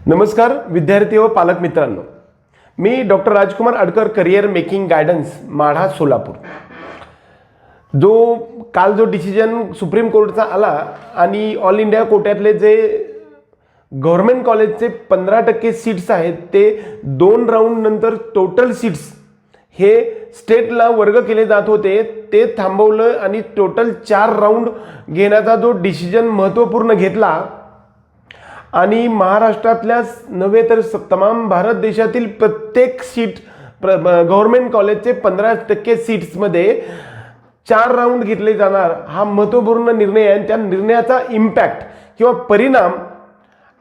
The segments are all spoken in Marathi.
नमस्कार विद्यार्थी व पालक मित्रांनो, मी doctor Rajkumar Adkar, career making guidance, Madha, Solapur. काल जो डिसिजन सुप्रीम कोर्टचा आला आणि ऑल इंडिया कोट्यातले जे गव्हर्नमेंट कॉलेजचे 15% सीट्स आहेत ते 2 राऊंड नंतर टोटल सीट्स हे स्टेटला वर्ग केले जात होते, ते थांबवलं आणि टोटल 4 राऊंड घेण्याचा जो डिसिजन महत्त्वपूर्ण घेतला आणि महाराष्ट्रातल्याच नव्हे तर तमाम भारत देशातील प्रत्येक सीट गव्हर्नमेंट कॉलेजचे 15% सीट्समध्ये 4 राऊंड घेतले जाणार हा महत्त्वपूर्ण निर्णय आहे। त्या निर्णयाचा इम्पॅक्ट किंवा परिणाम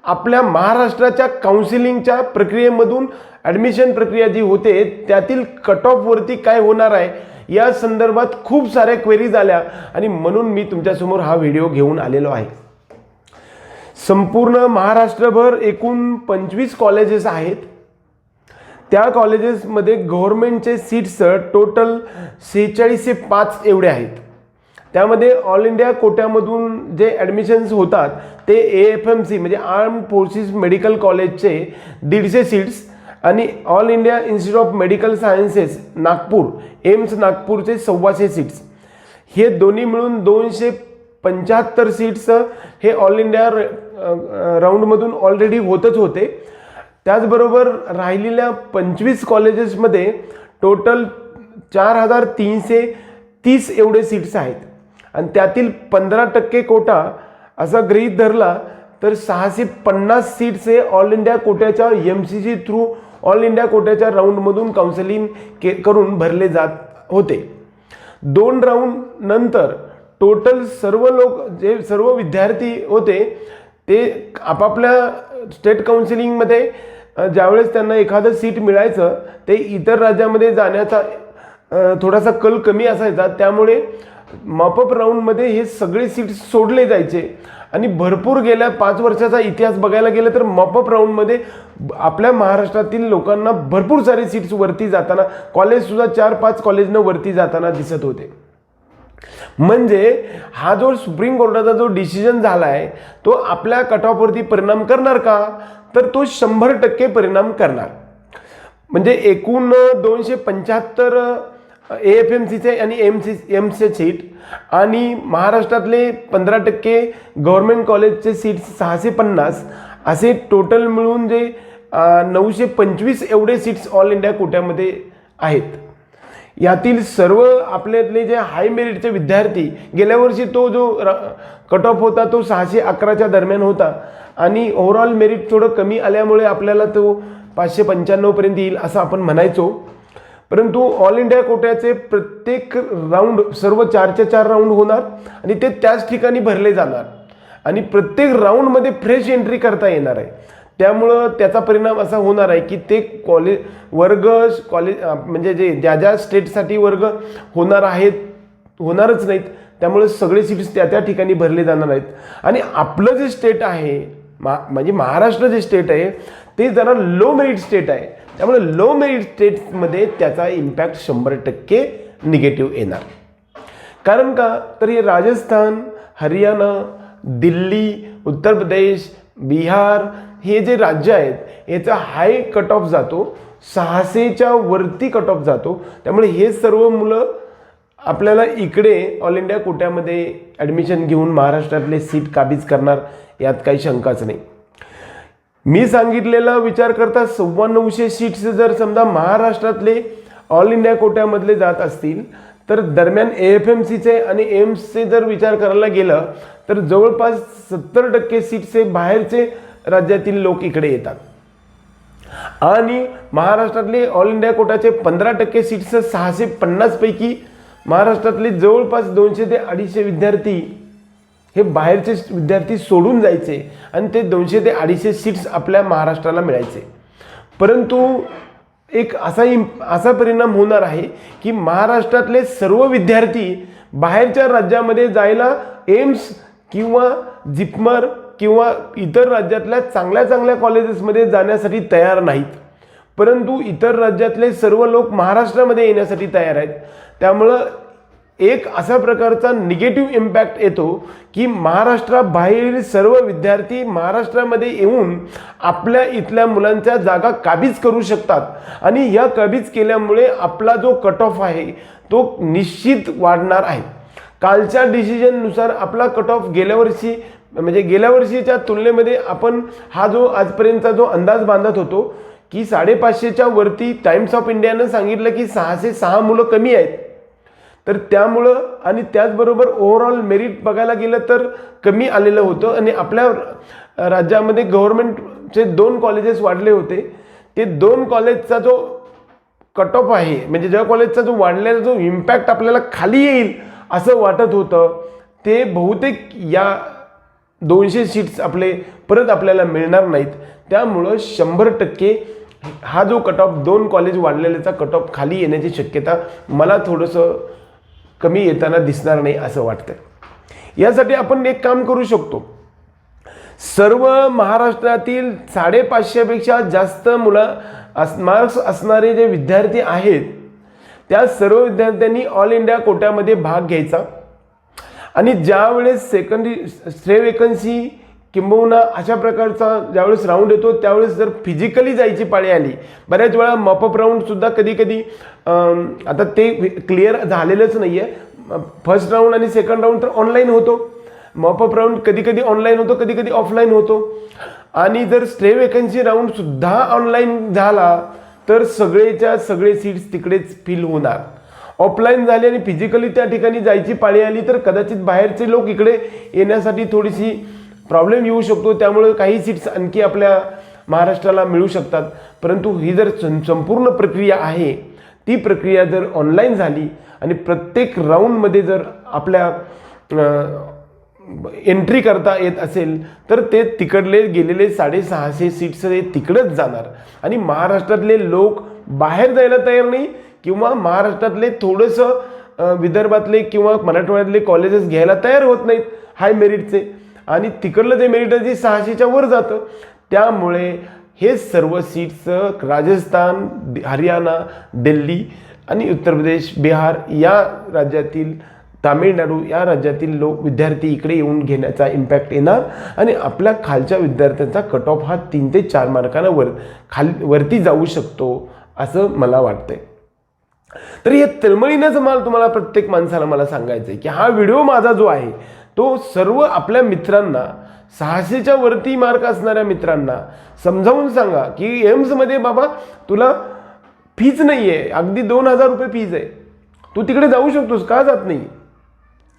आपल्या महाराष्ट्राच्या काउन्सिलिंगच्या प्रक्रियेमधून ॲडमिशन प्रक्रिया जी होते त्यातील कट ऑफवरती काय होणार आहे या संदर्भात खूप साऱ्या क्वेरीज आल्या आणि म्हणून मी तुमच्यासमोर हा व्हिडिओ घेऊन आलेलो आहे। संपूर्ण महाराष्ट्रभर एकूण 25 कॉलेजेस आहेत। त्या कॉलेजेसमध्ये गव्हर्नमेंटचे सीट्स टोटल 4605 एवढे आहेत। त्यामध्ये ऑल इंडिया कोट्यामधून जे ॲडमिशन्स होतात ते AFMC म्हणजे आर्म्ड फोर्सेस मेडिकल कॉलेजचे 150 सीट्स आणि all India institute of medical sciences Nagpur AIIMS नागपूरचे 125 सीट्स, हे दोन्ही मिळून 275 सीट्स हे ऑल इंडिया राऊंडमधून ऑलरेडी होतच होते। त्याचबरोबर राहिलेल्या 25 कॉलेजेसमध्ये टोटल 4330 एवढे सीट्स आहेत आणि त्यातील 15% कोटा असा गृहीत धरला तर 650 सीट्स हे ऑल इंडिया कोट्याच्या MCC थ्रू ऑल इंडिया कोट्याच्या राऊंडमधून काउन्सिलिंग करून भरले जात होते। 2 राऊंड नंतर टोटल सर्व विद्यार्थी होते ते आपापल्या स्टेट काउन्सिलिंगमध्ये ज्यावेळेस त्यांना एखादं सीट मिळायचं ते इतर राज्यामध्ये जाण्याचा थोडासा कल कमी असायचा, त्यामुळे मॉपअप राऊंडमध्ये हे सगळे सीट्स सोडले जायचे आणि भरपूर गेल्या 5 वर्षाचा इतिहास बघायला गेलं तर मॉपअप राऊंडमध्ये आपल्या महाराष्ट्रातील लोकांना भरपूर सारे सीट्स वरती जाताना, कॉलेजसुद्धा 4-5 कॉलेजनं वरती जाताना दिसत होते। म्हणजे हा जो सुप्रीम कोर्टाचा जो डिसिजन झाला आहे तो आपल्या कट ऑफवरती परिणाम करणार का, तर तो 100% परिणाम करणार। म्हणजे एकूण 275 AFMCचे आणि एम्सचे सीट आणि महाराष्ट्रातले 15% गव्हर्नमेंट कॉलेजचे सीट्स 650 असे टोटल मिळून जे 925 एवढे सीट्स ऑल इंडिया कोट्यामध्ये आहेत। यातील सर्व आपल्यातले जे हाय मेरिटचे विद्यार्थी, गेल्या वर्षी तो जो कट ऑफ होता तो 611च्या दरम्यान होता आणि ओव्हरऑल मेरिट थोडं कमी आल्यामुळे आपल्याला तो 595 पर्यंत येईल असं आपण म्हणायचो, परंतु ऑल इंडिया कोट्याचे प्रत्येक राऊंड सर्व 4चे 4 राऊंड होणार आणि ते त्याच ठिकाणी भरले जाणार आणि प्रत्येक राऊंडमध्ये फ्रेश एंट्री करता येणार आहे। त्यामुळं त्याचा परिणाम असा होणार आहे की ते कॉलेज म्हणजे जे ज्या स्टेटसाठी वर्ग होणारच नाहीत, त्यामुळे सगळे सीट्स त्या ठिकाणी भरले जाणार आहेत आणि आपलं जे स्टेट आहे म्हणजे महाराष्ट्र जे स्टेट आहे ते जरा लो मेरिट स्टेट आहे, त्यामुळे लो मेरिट स्टेट्समध्ये त्याचा इम्पॅक्ट 100% निगेटिव्ह येणार। कारण का, तर हे राजस्थान, हरियाणा, दिल्ली, उत्तर प्रदेश, बिहार हे जे राज्य आहेत याचा हाय कट ऑफ जातो, 600च्या वरती कट ऑफ जातो, त्यामुळे हे सर्व मुलं आपल्याला इकडे ऑल इंडिया कोट्यामध्ये ॲडमिशन घेऊन महाराष्ट्रातले सीट काबीज करणार यात काही शंकाच नाही। मी सांगितलेला विचार करता 950 सीट्स जर समजा महाराष्ट्रातले ऑल इंडिया कोट्यामधले जात असतील तर दरम्यान AFMCचे आणि एम्सचे जर विचार करायला गेलं तर जवळपास 70% सीट्स हे बाहेरचे राज्यातील लोक इकडे येतात आणि महाराष्ट्रातले ऑल इंडिया कोटाचे 15% सीट्स 650 पैकी महाराष्ट्रातले जवळपास 200 ते 250 विद्यार्थी हे बाहेरचे विद्यार्थी सोडून जायचे आणि ते 200 ते 250 सीट्स आपल्या महाराष्ट्राला मिळायचे। परंतु एक असा परिणाम होणार आहे की महाराष्ट्रातले सर्व विद्यार्थी बाहेरच्या राज्यामध्ये जायला एम्स किंवा जिपमर किंवा इतर राज्यातल्या चांगल्या कॉलेजेसमध्ये जाण्यासाठी तयार नाहीत, परंतु इतर राज्यातले सर्व लोक महाराष्ट्रामध्ये येण्यासाठी तयार आहेत। त्यामुळं एक अशा प्रकारचा निगेटिव्ह इम्पॅक्ट येतो की महाराष्ट्राबाहेरील सर्व विद्यार्थी महाराष्ट्रामध्ये येऊन आपल्या इथल्या मुलांच्या जागा काबीज करू शकतात आणि या काबीज केल्यामुळे आपला जो कट ऑफ आहे तो निश्चित वाढणार आहे. कालच्या डिसिजननुसार आपला कट ऑफ गेल्या वर्षीच्या तुलनेमध्ये आपण हा जो आजपर्यंतचा जो अंदाज बांधत होतो की 550च्या वरती टाइम्स ऑफ इंडियानं सांगितलं की 606 मुलं कमी आहेत, तर त्यामुळं आणि त्याचबरोबर ओव्हरऑल मेरिट बघायला गेलं तर कमी आलेलं होतं आणि आपल्या राज्यामध्ये गव्हर्नमेंटचे 2 कॉलेजेस वाढले होते. ते 2 कॉलेजचा जो कट ऑफ आहे म्हणजे ज्या कॉलेजचा जो वाढलेला जो इम्पॅक्ट आपल्याला खाली येईल असं वाटत होतं ते बहुतेक या 200 सीट्स परत आपल्याला मिळणार नाहीत. त्यामुळं 100% हा जो कट ऑफ 2 कॉलेज वाढलेल्याचा कट ऑफ खाली येण्याची शक्यता मला थोडंसं कमी येताना दिसणार नाही असं वाटतं. यासाठी आपण एक काम करू शकतो. सर्व महाराष्ट्रातील 550पेक्षा जास्त मार्क्स असणारे जे विद्यार्थी आहेत त्या सर्व विद्यार्थ्यांनी ऑल इंडिया कोट्यामध्ये भाग घ्यायचा आणि ज्यावेळेस सेकंडरी स्टे वेकन्सी किंबहुना अशा प्रकारचा ज्यावेळेस राऊंड येतो त्यावेळेस जर फिजिकली जायची पाळी आली, बऱ्याच वेळा मॉपअप राऊंडसुद्धा कधी आता ते क्लिअर झालेलंच नाही आहे. फर्स्ट राऊंड आणि सेकंड राऊंड तर ऑनलाईन होतो, मॉपअप राऊंड कधी ऑनलाईन होतो, कधी ऑफलाईन होतो आणि जर स्टे वेकन्सी राऊंडसुद्धा ऑनलाईन झाला तर सगळे सीट्स तिकडेच फिल होणार. ऑफलाईन झाले आणि फिजिकली त्या ठिकाणी जायची पाळी आली तर कदाचित बाहेरचे लोक इकडे येण्यासाठी थोडीशी प्रॉब्लेम येऊ शकतो. त्यामुळे काही सीट्स आणखी आपल्या महाराष्ट्राला मिळू शकतात. परंतु ही जर संपूर्ण प्रक्रिया आहे ती प्रक्रिया जर ऑनलाईन झाली आणि प्रत्येक राऊंडमध्ये जर आपल्या एंट्री करता येत असेल तर ते तिकडले गेलेले 650 सीट्स हे तिकडंच जाणार आणि महाराष्ट्रातले लोक बाहेर जायला तयार नाही किंवा महाराष्ट्रातले थोडंसं विदर्भातले किंवा मराठवाड्यातले कॉलेजेस घ्यायला तयार होत नाहीत हाय मेरिटचे आणि तिकडलं जे मेरिट आहे 600च्या वर जातं. त्यामुळे हे सर्व सीट्स राजस्थान, हरियाणा, दिल्ली आणि उत्तर प्रदेश, बिहार या राज्यातील, तामिळनाडू या राज्यातील विद्यार्थी इकडे येऊन घेण्याचा इम्पॅक्ट येणार आणि आपल्या खालच्या विद्यार्थ्यांचा कट ऑफ हा 3 ते 4 मार्कांना वरती जाऊ शकतो असं मला वाटतंय. तर हे तळमळीनेच तुम्हाला प्रत्येक माणसाला मला सांगायचं आहे की हा व्हिडिओ माझा जो आहे तो सर्व आपल्या मित्रांना 600च्या वरती मार्क असणाऱ्या मित्रांना समजावून सांगा की एम्समध्ये बाबा तुला फीज नाही आहे, अगदी 2000 रुपये फीज आहे, तू तिकडे जाऊ शकतोस, का जात नाही.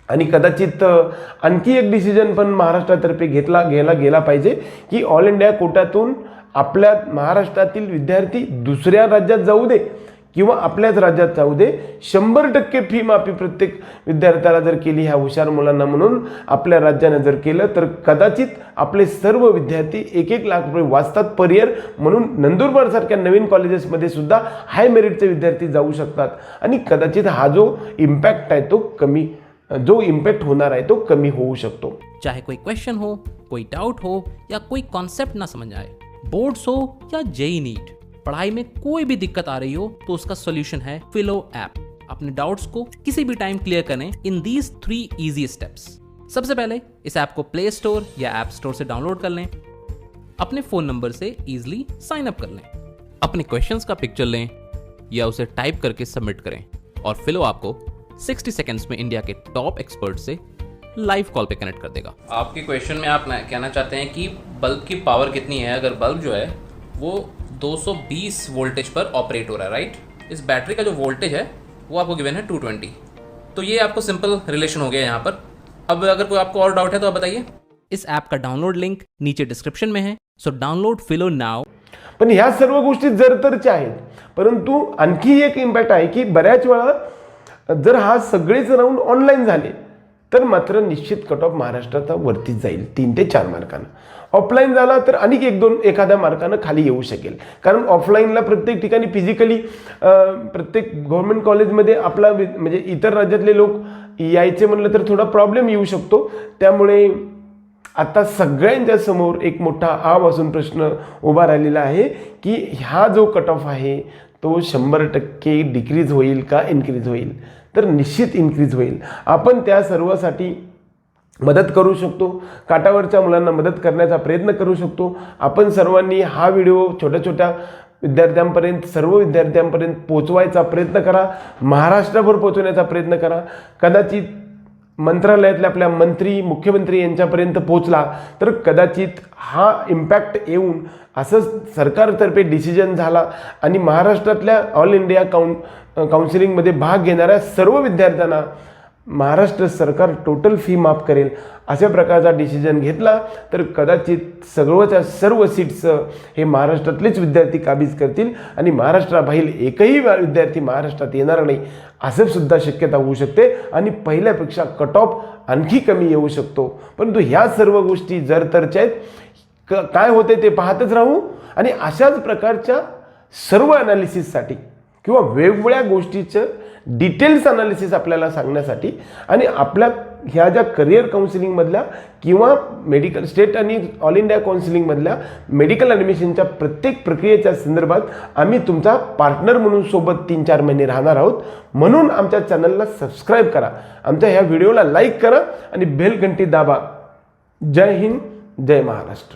आणि कदाचित आणखी एक डिसिजन पण महाराष्ट्रातर्फे गेला पाहिजे की ऑल इंडिया कोट्यातून आपल्या महाराष्ट्रातील विद्यार्थी दुसऱ्या राज्यात जाऊ दे किंवा आपल्याच राज्यात जाऊ दे, 100% फी माफी प्रत्येक विद्यार्थ्याला जर केली ह्या हुशार मुलांना म्हणून आपल्या राज्याने जर केलं तर कदाचित आपले सर्व विद्यार्थी 1-1 लाख रुपये वाचतात पर म्हणून नंदुरबारसारख्या नवीन कॉलेजेसमध्ये सुद्धा हाय मेरिटचे विद्यार्थी जाऊ शकतात आणि कदाचित हा जो इम्पॅक्ट आहे तो कमी, जो इम्पैक्ट होना है तो कमी हो सकतो. चाहे कोई क्वेश्चन हो, कोई डाउट हो या कोई कॉन्सेप्ट ना समझ आए, बोर्ड्स हो या जेई नीट, पढ़ाई में कोई भी दिक्कत आ रही हो तो उसका सॉल्यूशन है फिलो ऐप. अपने डाउट्स को किसी भी टाइम क्लियर करें इन दीज 3 इजी स्टेप्स. सबसे पहले इस ऐप को प्ले स्टोर या ऐप स्टोर से डाउनलोड कर लें. अपने फोन नंबर से इजीली साइन अप कर लें. अपने क्वेश्चंस का पिक्चर लें या उसे टाइप करके सबमिट करें और फिलो आपको 60 सेकंड्स में इंडिया के टॉप एक्सपर्ट से लाइव कॉल पे कनेक्ट कर देगा. आपके क्वेश्चन में आप कहना चाहते हैं कि बल्ब की पावर कितनी है. अगर बल्ब जो है वो 220 वोल्टेज पर ऑपरेट हो रहा है, राइट. इस बैटरी का जो वोल्टेज है वो आपको गिवन है 220. तो ये आपको सिंपल रिलेशन हो गया यहाँ पर. अब अगर कोई आपको और डाउट है तो आप बताइए. इस ऐप का डाउनलोड लिंक नीचे डिस्क्रिप्शन में है, सो डाउनलोड फिलो नाउ. पण ह्या सर्व गोष्टी जरतरच्या आहेत, परंतु आणखी एक इम्पॅक्ट आहे की बऱ्याच वेळा जर हा सगळेच राऊंड ऑनलाईन झाले तर मात्र निश्चित कट ऑफ महाराष्ट्राचा वरतीच जाईल 3 ते 4 मार्कांना. ऑफलाईन झाला तर आणखी 1-2 एखाद्या मार्कानं खाली येऊ शकेल, कारण ऑफलाईनला प्रत्येक ठिकाणी फिजिकली प्रत्येक गव्हर्नमेंट कॉलेजमध्ये आपला म्हणजे इतर राज्यातले लोक यायचे म्हणलं तर थोडा प्रॉब्लेम येऊ शकतो. त्यामुळे आता सगळ्यांच्या समोर एक मोठा आवासून प्रश्न उभा राहिलेला आहे की हा जो कट ऑफ आहे तो 100% डिक्रीज होईल का इन्क्रीज होईल? तर निश्चित इन्क्रीज होईल. आपण त्या सर्वासाठी मदत करू शकतो. काठावरच्या मुलांना मदत करण्याचा प्रयत्न करू शकतो. आपण सर्वांनी हा व्हिडिओ छोट्या छोट्या विद्यार्थ्यांपर्यंत, सर्व विद्यार्थ्यांपर्यंत पोचवायचा प्रयत्न करा. महाराष्ट्रभर पोचवण्याचा प्रयत्न करा. कदाचित मंत्रालयातल्या आपल्या मंत्री, मुख्यमंत्री यांच्यापर्यंत पोचला तर कदाचित हा इम्पॅक्ट येऊन असं सरकारतर्फे डिसिजन झाला आणि महाराष्ट्रातल्या ऑल इंडिया काउन्सिलिंगमध्ये भाग घेणाऱ्या सर्व विद्यार्थ्यांना महाराष्ट्र सरकार टोटल फी माफ करेल अशा प्रकारचा डिसिजन घेतला तर कदाचित सर्वच्या सर्व सीट्स हे महाराष्ट्रातलेच विद्यार्थी काबीज करतील आणि महाराष्ट्राबाहेर एकही विद्यार्थी महाराष्ट्रात येणार नाही असं सुद्धा शक्यता होऊ शकते आणि पहिल्यापेक्षा कट ऑफ आणखी कमी येऊ शकतो. परंतु ह्या सर्व गोष्टी जर तरच्या आहेत. काय होते ते पाहतच राहू आणि अशाच प्रकारच्या सर्व ॲनालिसिससाठी किंवा वेगवेगळ्या गोष्टीचं डिटेल्स अनालिसिस आपल्याला सांगण्यासाठी आणि आपल्या ह्या ज्या करिअर काउन्सिलिंगमधल्या किंवा मेडिकल स्टेट आणि ऑल इंडिया काउन्सिलिंगमधल्या मेडिकल ॲडमिशनच्या प्रत्येक प्रक्रियेच्या संदर्भात आम्ही तुमचा पार्टनर म्हणून सोबत 3-4 महिने राहणार आहोत. म्हणून आमच्या चॅनलला सबस्क्राईब करा, आमच्या ह्या व्हिडिओला लाईक करा आणि बेल घंटी दाबा. जय हिंद, जय महाराष्ट्र.